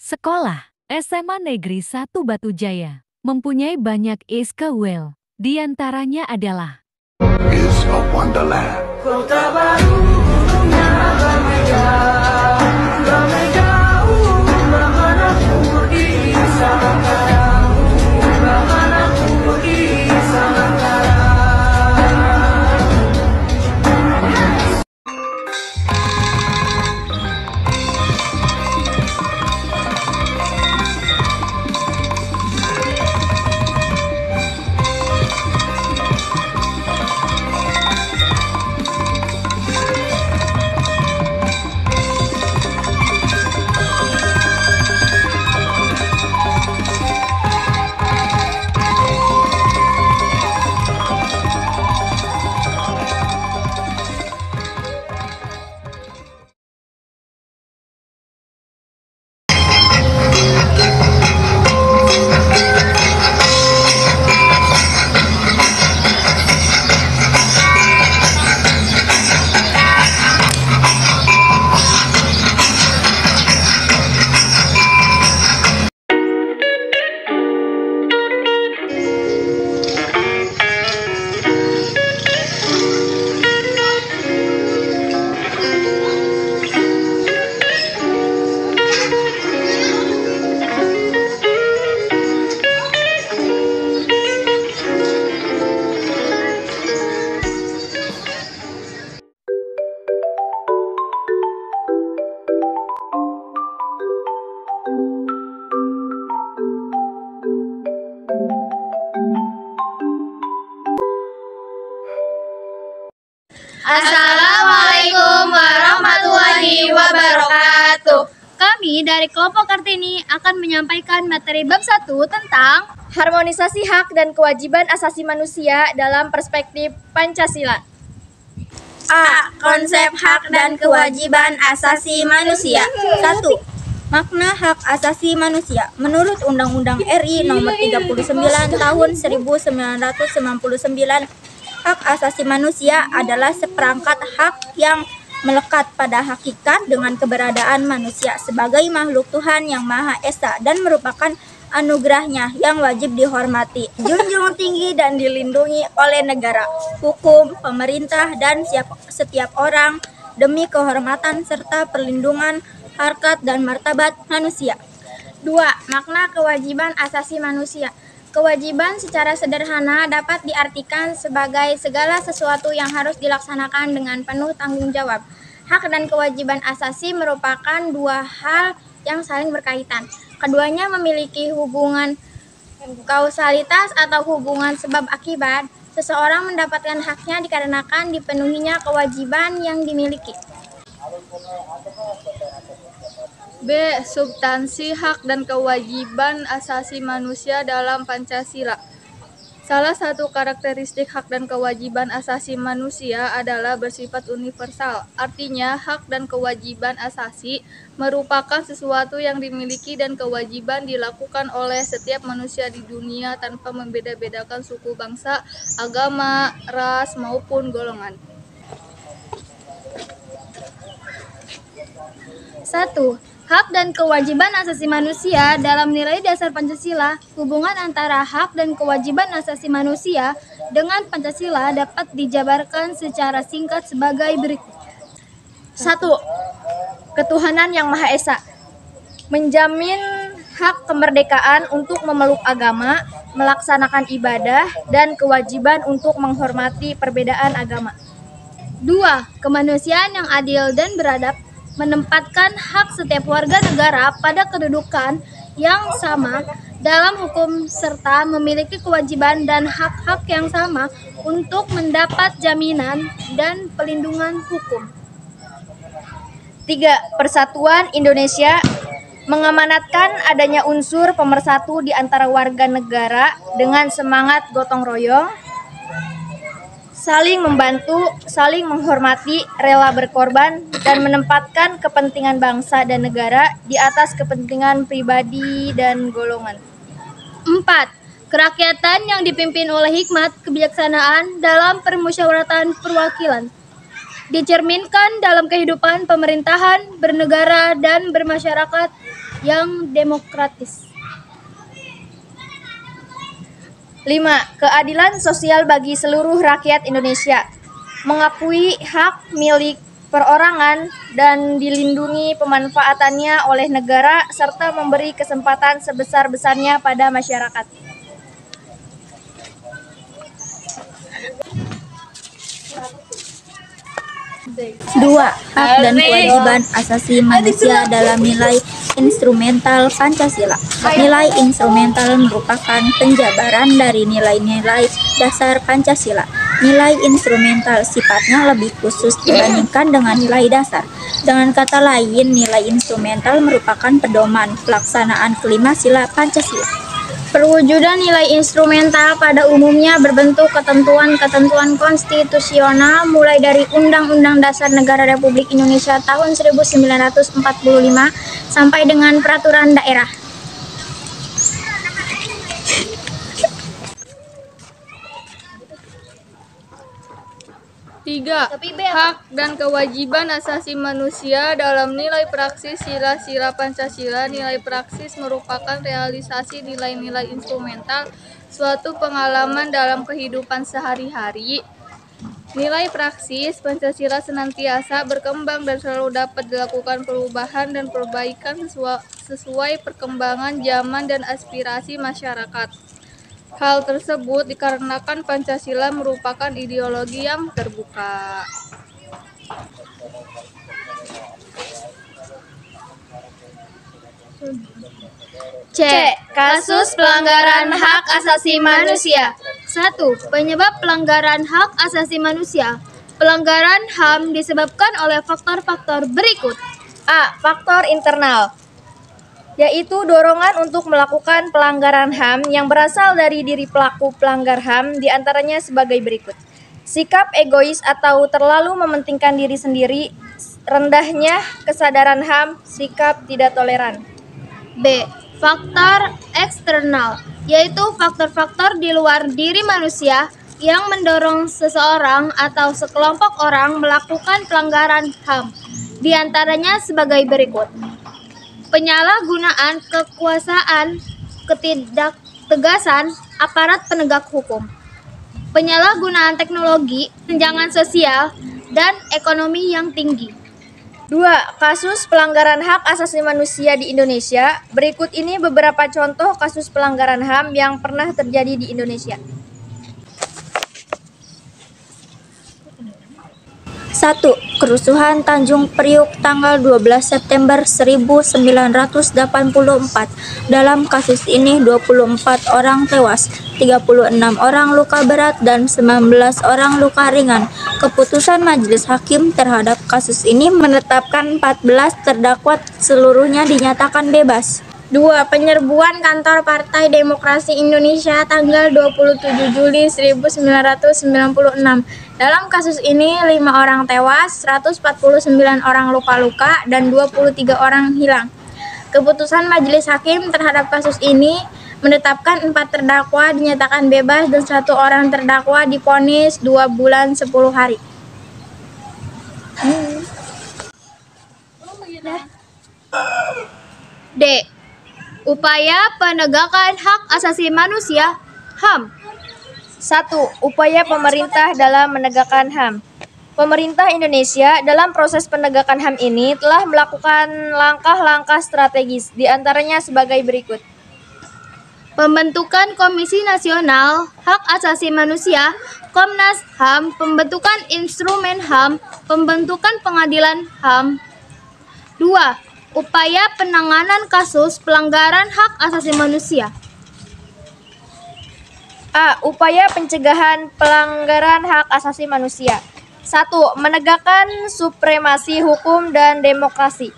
Sekolah SMA Negeri 1 Batu Jaya mempunyai banyak SKWL. Di antaranya adalah is a wonderland. Kota baru yang berbeda, damai jauh, bahkan aku di sana. Bahkan aku di sana. Assalamualaikum warahmatullahi wabarakatuh. Kami dari kelompok Kartini akan menyampaikan materi bab 1 tentang harmonisasi hak dan kewajiban asasi manusia dalam perspektif Pancasila. A. Konsep hak dan kewajiban asasi manusia. 1. Makna hak asasi manusia. Menurut Undang-Undang RI Nomor 39 Tahun 1999, hak asasi manusia adalah seperangkat hak yang melekat pada hakikat dengan keberadaan manusia sebagai makhluk Tuhan yang Maha Esa dan merupakan anugerahnya yang wajib dihormati, junjung tinggi dan dilindungi oleh negara, hukum, pemerintah, dan setiap orang demi kehormatan serta perlindungan harkat dan martabat manusia. 2. Makna kewajiban asasi manusia. Kewajiban secara sederhana dapat diartikan sebagai segala sesuatu yang harus dilaksanakan dengan penuh tanggung jawab. Hak dan kewajiban asasi merupakan dua hal yang saling berkaitan. Keduanya memiliki hubungan kausalitas atau hubungan sebab akibat. Seseorang mendapatkan haknya dikarenakan dipenuhinya kewajiban yang dimiliki. B. Substansi hak dan kewajiban asasi manusia dalam Pancasila. Salah satu karakteristik hak dan kewajiban asasi manusia adalah bersifat universal. Artinya, hak dan kewajiban asasi merupakan sesuatu yang dimiliki dan kewajiban dilakukan oleh setiap manusia di dunia tanpa membeda-bedakan suku, bangsa, agama, ras, maupun golongan. 1. Hak dan kewajiban asasi manusia dalam nilai dasar Pancasila. Hubungan antara hak dan kewajiban asasi manusia dengan Pancasila dapat dijabarkan secara singkat sebagai berikut. 1. Ketuhanan yang Maha Esa menjamin hak kemerdekaan untuk memeluk agama, melaksanakan ibadah, dan kewajiban untuk menghormati perbedaan agama. 2. Kemanusiaan yang adil dan beradab menempatkan hak setiap warga negara pada kedudukan yang sama dalam hukum serta memiliki kewajiban dan hak-hak yang sama untuk mendapat jaminan dan pelindungan hukum. 3. Persatuan Indonesia mengamanatkan adanya unsur pemersatu di antara warga negara dengan semangat gotong royong, saling membantu, saling menghormati, rela berkorban, dan menempatkan kepentingan bangsa dan negara di atas kepentingan pribadi dan golongan. 4. Kerakyatan yang dipimpin oleh hikmat kebijaksanaan dalam permusyawaratan perwakilan dicerminkan dalam kehidupan pemerintahan, bernegara, dan bermasyarakat yang demokratis. 5. Keadilan sosial bagi seluruh rakyat Indonesia. Mengakui hak milik perorangan dan dilindungi pemanfaatannya oleh negara serta memberi kesempatan sebesar-besarnya pada masyarakat. 2. Hak dan kewajiban asasi manusia dalam nilai instrumental Pancasila. Nilai instrumental merupakan penjabaran dari nilai-nilai dasar Pancasila. Nilai instrumental sifatnya lebih khusus dibandingkan dengan nilai dasar. Dengan kata lain, nilai instrumental merupakan pedoman pelaksanaan kelima sila Pancasila. Perwujudan nilai instrumental pada umumnya berbentuk ketentuan-ketentuan konstitusional mulai dari Undang-Undang Dasar Negara Republik Indonesia tahun 1945 sampai dengan peraturan daerah. Tiga, hak dan kewajiban asasi manusia dalam nilai praksis sila-sila Pancasila. Nilai praksis merupakan realisasi nilai-nilai instrumental suatu pengalaman dalam kehidupan sehari-hari. Nilai praksis Pancasila senantiasa berkembang dan selalu dapat dilakukan perubahan dan perbaikan sesuai perkembangan zaman dan aspirasi masyarakat. Hal tersebut dikarenakan Pancasila merupakan ideologi yang terbuka. C. Kasus pelanggaran hak asasi manusia. 1. Penyebab pelanggaran hak asasi manusia. Pelanggaran HAM disebabkan oleh faktor-faktor berikut. A. Faktor internal, yaitu dorongan untuk melakukan pelanggaran HAM yang berasal dari diri pelaku pelanggar HAM, diantaranya sebagai berikut. Sikap egois atau terlalu mementingkan diri sendiri, rendahnya kesadaran HAM, sikap tidak toleran. B. Faktor eksternal, yaitu faktor-faktor di luar diri manusia yang mendorong seseorang atau sekelompok orang melakukan pelanggaran HAM, diantaranya sebagai berikut. Penyalahgunaan kekuasaan, ketidaktegasan aparat penegak hukum, penyalahgunaan teknologi, tunjangan sosial, dan ekonomi yang tinggi. 2. Kasus pelanggaran hak asasi manusia di Indonesia. Berikut ini beberapa contoh kasus pelanggaran HAM yang pernah terjadi di Indonesia. 1. Kerusuhan Tanjung Priuk tanggal 12 September 1984. Dalam kasus ini 24 orang tewas, 36 orang luka berat, dan 19 orang luka ringan. Keputusan majelis hakim terhadap kasus ini menetapkan 14 terdakwa seluruhnya dinyatakan bebas. 2. Penyerbuan kantor Partai Demokrasi Indonesia tanggal 27 Juli 1996. Dalam kasus ini 5 orang tewas, 149 orang luka-luka, dan 23 orang hilang. Keputusan majelis hakim terhadap kasus ini menetapkan 4 terdakwa dinyatakan bebas dan 1 orang terdakwa divonis 2 bulan 10 hari. D. Upaya penegakan hak asasi manusia HAM. 1. Upaya pemerintah dalam menegakkan HAM. Pemerintah Indonesia dalam proses penegakan HAM ini telah melakukan langkah-langkah strategis, diantaranya sebagai berikut. Pembentukan Komisi Nasional Hak Asasi Manusia Komnas HAM, pembentukan instrumen HAM, pembentukan pengadilan HAM. 2. Upaya penanganan kasus pelanggaran hak asasi manusia. A. Upaya pencegahan pelanggaran hak asasi manusia. 1. Menegakkan supremasi hukum dan demokrasi.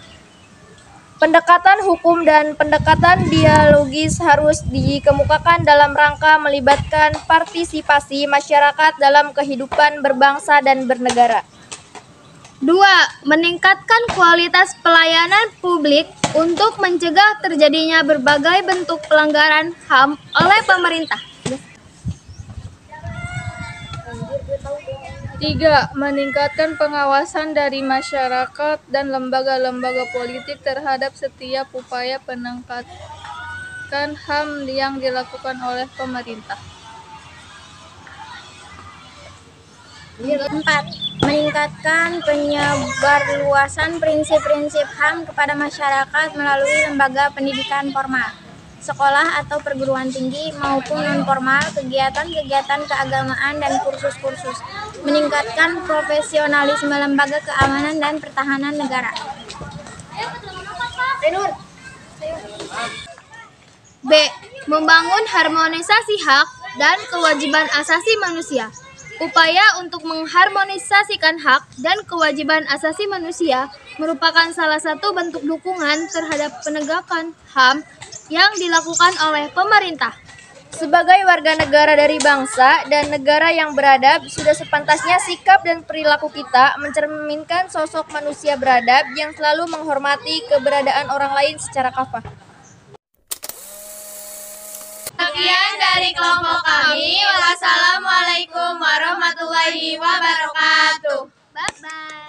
Pendekatan hukum dan pendekatan dialogis harus dikemukakan dalam rangka melibatkan partisipasi masyarakat dalam kehidupan berbangsa dan bernegara. 2. Meningkatkan kualitas pelayanan publik untuk mencegah terjadinya berbagai bentuk pelanggaran HAM oleh pemerintah. 3. Meningkatkan pengawasan dari masyarakat dan lembaga-lembaga politik terhadap setiap upaya penegakan HAM yang dilakukan oleh pemerintah. 4. Meningkatkan penyebarluasan prinsip-prinsip HAM kepada masyarakat melalui lembaga pendidikan formal, sekolah atau perguruan tinggi maupun non-formal, kegiatan-kegiatan keagamaan dan kursus-kursus. Meningkatkan profesionalisme lembaga keamanan dan pertahanan negara. B. Membangun harmonisasi hak dan kewajiban asasi manusia. Upaya untuk mengharmonisasikan hak dan kewajiban asasi manusia merupakan salah satu bentuk dukungan terhadap penegakan HAM yang dilakukan oleh pemerintah. Sebagai warga negara dari bangsa dan negara yang beradab, sudah sepantasnya sikap dan perilaku kita mencerminkan sosok manusia beradab yang selalu menghormati keberadaan orang lain secara kafah. Sekian dari kelompok kami. Wassalamualaikum warahmatullahi wabarakatuh. Bye-bye.